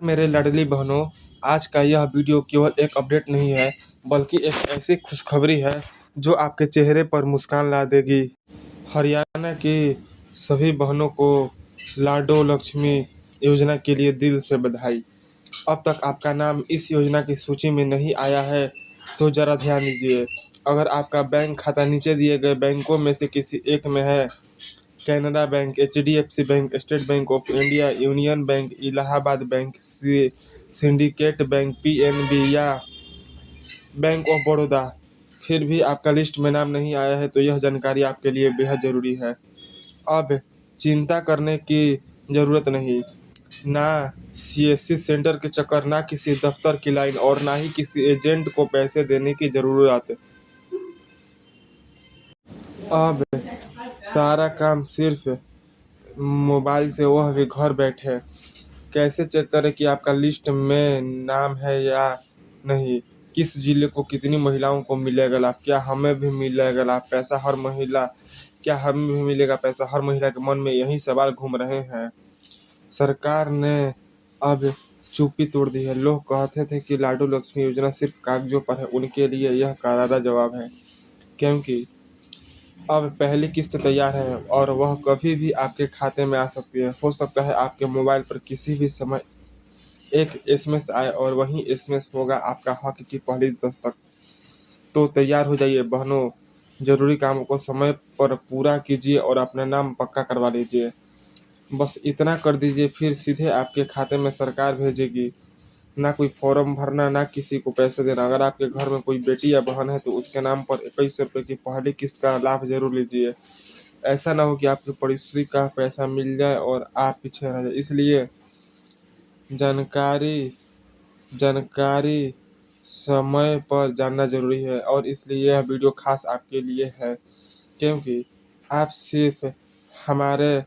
मेरे लाडली बहनों, आज का यह वीडियो केवल एक अपडेट नहीं है, बल्कि एक ऐसी खुशखबरी है जो आपके चेहरे पर मुस्कान ला देगी। हरियाणा की सभी बहनों को लाडो लक्ष्मी योजना के लिए दिल से बधाई। अब तक आपका नाम इस योजना की सूची में नहीं आया है तो जरा ध्यान दीजिए। अगर आपका बैंक खाता नीचे दिए गए बैंकों में से किसी एक में है, Canara bank, HDFC bank, state bank of India, union bank, Allahabad bank, syndicate bank, PNB या बैंक ऑफ बड़ौदा, फिर भी आपका लिस्ट में नाम नहीं आया है तो यह जानकारी आपके लिए बेहद ज़रूरी है। अब चिंता करने की ज़रूरत नहीं, ना CSC सेंटर के चक्कर, ना किसी दफ्तर की लाइन और ना ही किसी एजेंट को पैसे देने की ज़रूरत। अब सारा काम सिर्फ मोबाइल से, वह भी घर बैठे। कैसे चेक करें कि आपका लिस्ट में नाम है या नहीं? किस जिले को कितनी महिलाओं को मिलेगा लाभ? क्या हमें भी मिलेगा लाभ? पैसा हर महिला क्या हमें भी मिलेगा पैसा? हर महिला के मन में यही सवाल घूम रहे हैं। सरकार ने अब चुप्पी तोड़ दी है। लोग कहते थे कि लाडो लक्ष्मी योजना सिर्फ कागजों पर है, उनके लिए यह करारा जवाब है, क्योंकि अब पहली किस्त तैयार है और वह कभी भी आपके खाते में आ सकती है। हो सकता है आपके मोबाइल पर किसी भी समय एक SMS आए और वही SMS होगा आपका हक की पहली दस्तक। तो तैयार हो जाइए बहनों, जरूरी कामों को समय पर पूरा कीजिए और अपना नाम पक्का करवा लीजिए। बस इतना कर दीजिए, फिर सीधे आपके खाते में सरकार भेजेगी। ना कोई फॉर्म भरना, ना किसी को पैसे देना। अगर आपके घर में कोई बेटी या बहन है तो उसके नाम पर 2100 रुपये की पहली किस्त का लाभ जरूर लीजिए। ऐसा ना हो कि आपके पड़ोसी का पैसा मिल जाए और आप पीछे रह जाए। इसलिए जानकारी जानकारी समय पर जानना जरूरी है और इसलिए यह वीडियो खास आपके लिए है, क्योंकि आप सिर्फ हमारे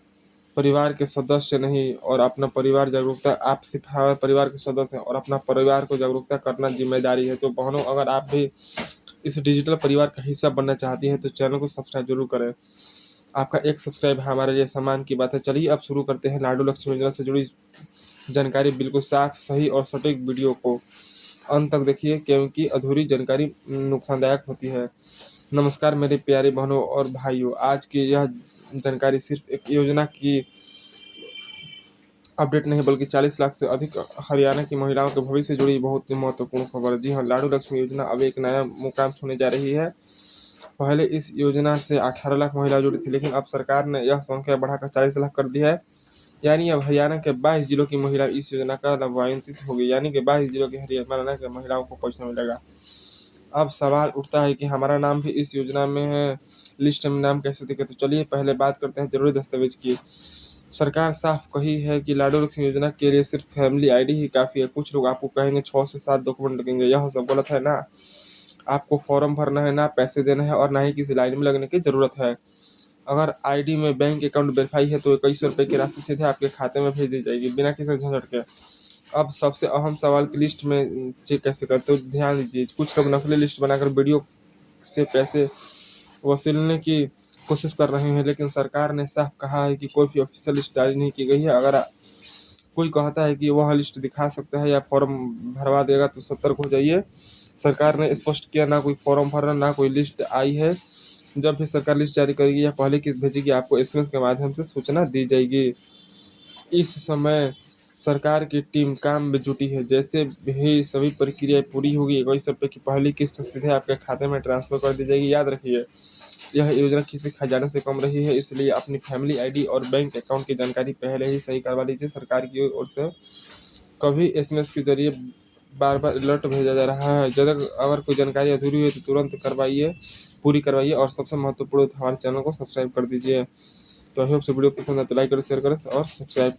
परिवार के सदस्य नहीं और अपना परिवार जागरूकता आप सिर्फ हमारे परिवार के सदस्य हैं और अपना परिवार को जागरूकता करना जिम्मेदारी है। तो बहनों, अगर आप भी इस डिजिटल परिवार का हिस्सा बनना चाहती हैं तो चैनल को सब्सक्राइब जरूर करें। आपका एक सब्सक्राइब हमारे लिए सम्मान की बात है। चलिए अब शुरू करते हैं लाडो लक्ष्मी योजना से जुड़ी जानकारी। बिल्कुल साफ, सही और सटीक वीडियो को अंत तक देखिए, क्योंकि अधूरी जानकारी नुकसानदायक होती है। नमस्कार मेरे प्यारे बहनों और भाइयों, आज की यह जानकारी सिर्फ एक योजना की अपडेट नहीं बल्कि 40 लाख से अधिक हरियाणा की महिलाओं के भविष्य से जुड़ी बहुत ही महत्वपूर्ण खबर है। जी हाँ, लाडो लक्ष्मी योजना अब एक नया मुकाम छूने जा रही है। पहले इस योजना से 18 लाख महिला जुड़ी थी, लेकिन अब सरकार ने यह संख्या बढ़ाकर 40 लाख कर दी है। यानी अब हरियाणा के 22 जिलों की महिला इस योजना का लाभान्वित होगी। यानी कि 22 जिलों की हरियाणा के महिलाओं को पैसा मिलेगा। अब सवाल उठता है कि हमारा नाम भी इस योजना में है, लिस्ट में नाम कैसे दिखे? तो चलिए पहले बात करते हैं जरूरी दस्तावेज की। सरकार साफ कही है कि लाडो लक्ष्मी योजना के लिए सिर्फ फैमिली ID ही काफ़ी है। कुछ लोग आपको कहेंगे 6 से 7 डॉक्यूमेंट लगेंगे, यह सब गलत है ना। आपको फॉर्म भरना है, ना पैसे देना है और ना ही किसी लाइन में लगने की ज़रूरत है। अगर ID में बैंक अकाउंट वेरीफाई है तो 2100 रुपये की राशि सीधे आपके खाते में भेज दी जाएगी बिना किसी झंझट के। अब सबसे अहम सवाल की लिस्ट में चेक कैसे करते हो, ध्यान दीजिए। कुछ लोग नकली लिस्ट बनाकर वीडियो से पैसे वसूलने की कोशिश कर रहे हैं, लेकिन सरकार ने साफ कहा है कि कोई भी ऑफिशियल लिस्ट जारी नहीं की गई है। अगर कोई कहता है कि वह लिस्ट दिखा सकता है या फॉर्म भरवा देगा तो सतर्क हो जाइए। सरकार ने स्पष्ट किया, ना कोई फॉर्म भरना, ना कोई लिस्ट आई है। जब भी सरकार लिस्ट जारी करेगी या पहले किस्त भेजेगी, आपको SMS के माध्यम से सूचना दी जाएगी। इस समय सरकार की टीम काम में जुटी है। जैसे भी सभी प्रक्रियाएं पूरी होगी, 2100 रुपये की पहली किस्त सीधे आपके खाते में ट्रांसफर कर दी जाएगी। याद रखिए, यह योजना किसी खजाने से कम रही है, इसलिए अपनी फैमिली ID और बैंक अकाउंट की जानकारी पहले ही सही करवा लीजिए। सरकार की ओर से कभी SMS के जरिए बार बार अलर्ट भेजा जा रहा है। जब अगर कोई जानकारी अधूरी हुई तो तुरंत पूरी करवाइए और सबसे महत्वपूर्ण हमारे चैनल को सब्सक्राइब कर दीजिए। तो आई होप से वीडियो पसंद आए तो लाइक करें, शेयर करें और सब्सक्राइब करें।